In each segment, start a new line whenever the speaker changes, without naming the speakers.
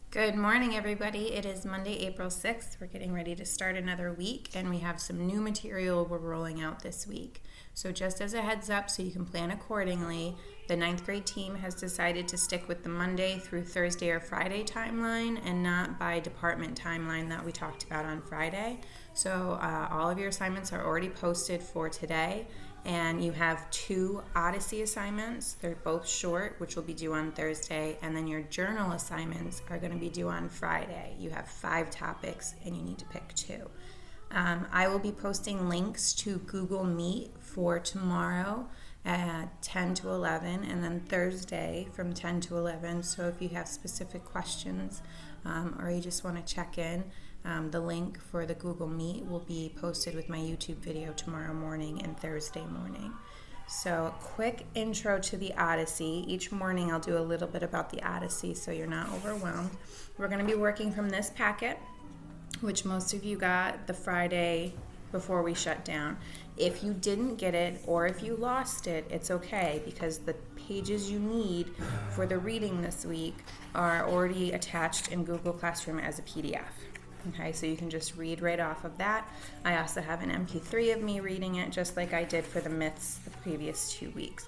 Good morning, everybody. It is Monday, April 6th. We're getting ready to start another week, and we have some new material we're rolling out this week. So just as a heads up, so you can plan accordingly, the ninth grade team has decided to stick with the Monday through Thursday or Friday timeline and not by department timeline that we talked about on Friday. So all of your assignments are already posted for today. And you have 2 Odyssey assignments. They're both short, which will be due on Thursday. And then your journal assignments are going to be due on Friday. You have 5 topics, and you need to pick 2. I will be posting links to Google Meet for tomorrow at 10 to 11, and then Thursday from 10 to 11. So if you have specific questions or you just want to check in, the link for the Google Meet will be posted with my YouTube video tomorrow morning and Thursday morning. So quick intro to the Odyssey. Each morning I'll do a little bit about the Odyssey so you're not overwhelmed. We're going to be working from this packet, which most of you got the Friday before we shut down. If you didn't get it or if you lost it, it's okay, because the pages you need for the reading this week are already attached in Google Classroom as a PDF. Okay, so you can just read right off of that. I also have an MP3 of me reading it, just like I did for the myths the previous 2 weeks.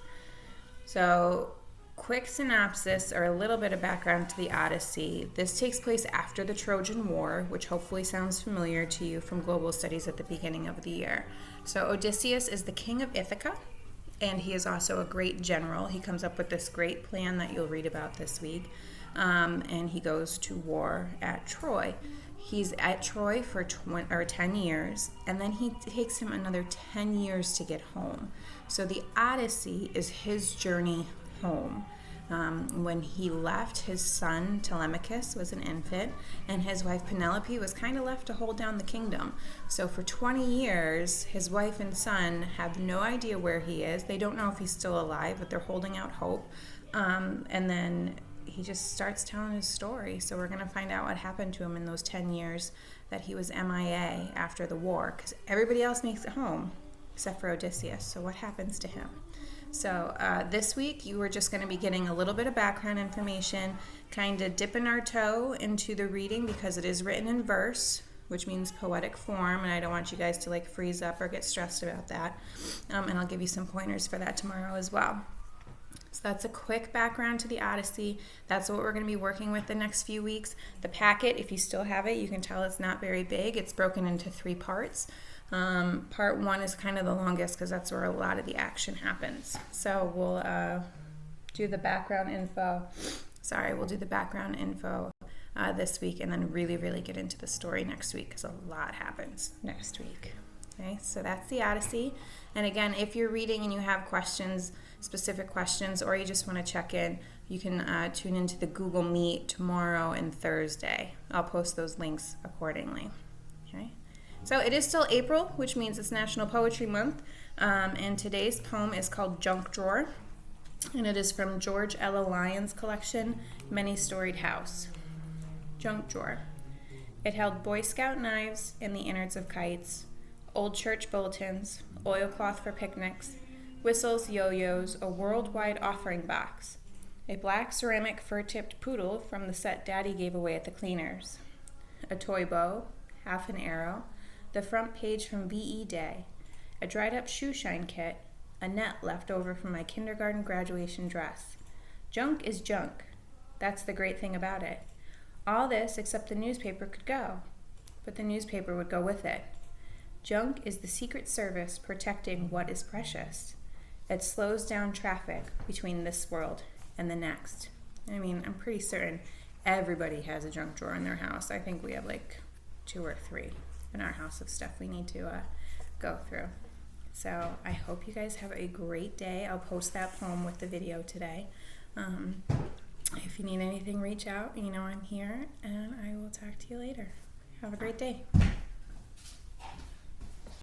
So, quick synopsis or a little bit of background to the Odyssey. This takes place after the Trojan War, which hopefully sounds familiar to you from global studies at the beginning of the year. So Odysseus is the king of Ithaca, and he is also a great general. He comes up with this great plan that you'll read about this week, and he goes to war at Troy. He's at Troy for 10 years, and then he takes him another 10 years to get home. So the Odyssey is his journey home. When he left, his son Telemachus was an infant, and his wife Penelope was kind of left to hold down the kingdom. So for 20 years, his wife and son have no idea where he is. They don't know if he's still alive, but they're holding out hope. And then he just starts telling his story. So we're going to find out what happened to him in those 10 years that he was MIA after the war, because everybody else makes it home except for Odysseus. So what happens to him? So this week you are just going to be getting a little bit of background information, kind of dipping our toe into the reading because it is written in verse, which means poetic form, and I don't want you guys to freeze up or get stressed about that. And I'll give you some pointers for that tomorrow as well. So that's a quick background to the Odyssey. That's what we're going to be working with the next few weeks. The packet, if you still have it, you can tell it's not very big. It's broken into 3 parts. Part 1 is kind of the longest because that's where a lot of the action happens. So we'll do the background info. We'll do the background info this week, and then really get into the story next week because a lot happens next week. Okay, so that's the Odyssey. And again, if you're reading and you have questions, specific questions, or you just want to check in, you can tune into the Google Meet tomorrow and Thursday. I'll post those links accordingly. Okay. So it is still April, which means it's National Poetry Month, and today's poem is called Junk Drawer, and it is from George Ella Lyon's collection, Many Storied House. Junk Drawer. It held Boy Scout knives and the innards of kites, old church bulletins, oilcloth for picnics, whistles, yo-yos, a worldwide offering box, a black ceramic fur-tipped poodle from the set Daddy gave away at the cleaners, a toy bow, half an arrow, the front page from VE Day, a dried-up shoe shine kit, a net left over from my kindergarten graduation dress. Junk is junk. That's the great thing about it. All this except the newspaper could go, but the newspaper would go with it. Junk is the Secret Service protecting what is precious. It slows down traffic between this world and the next. I mean, I'm pretty certain everybody has a junk drawer in their house. I think we have 2 or 3 in our house of stuff we need to go through. So I hope you guys have a great day. I'll post that poem with the video today. If you need anything, reach out. You know I'm here, and I will talk to you later. Have a great day.